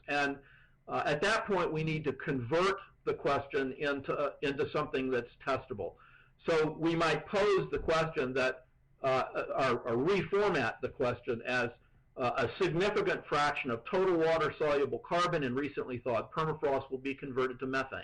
And at that point, we need to convert the question into something that's testable. So we might pose the question that, or reformat the question as a significant fraction of total water-soluble carbon in recently thawed permafrost will be converted to methane.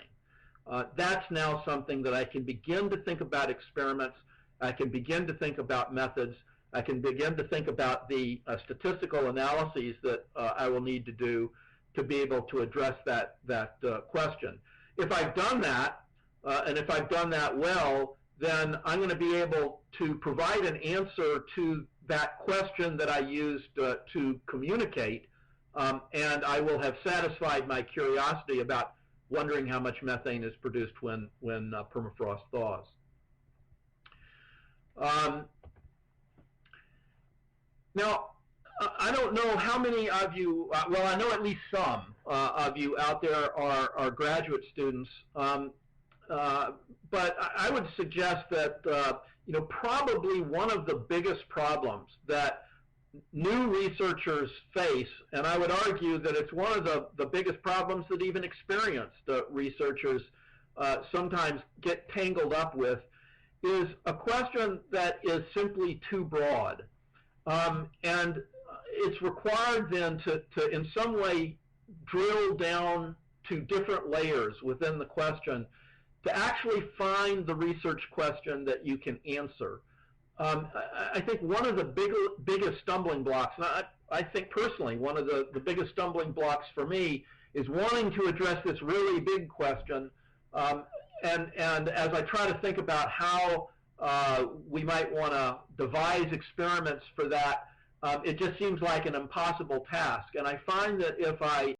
That's now something that I can begin to think about experiments. I can begin to think about methods. I can begin to think about the statistical analyses that I will need to do to be able to address that question. If I've done that, and if I've done that well, then I'm going to be able to provide an answer to that question that I used to communicate, and I will have satisfied my curiosity about wondering how much methane is produced when permafrost thaws. Now, I don't know how many of you, well, I know at least some of you out there are graduate students, but I would suggest that probably one of the biggest problems that new researchers face, and I would argue that it's one of the biggest problems that even experienced researchers sometimes get tangled up with, is a question that is simply too broad. And it's required then to in some way drill down to different layers within the question to actually find the research question that you can answer. I think one of the biggest stumbling blocks, and I think personally one of the biggest stumbling blocks for me, is wanting to address this really big question, and as I try to think about how we might want to devise experiments for that, it just seems like an impossible task. And I find that if I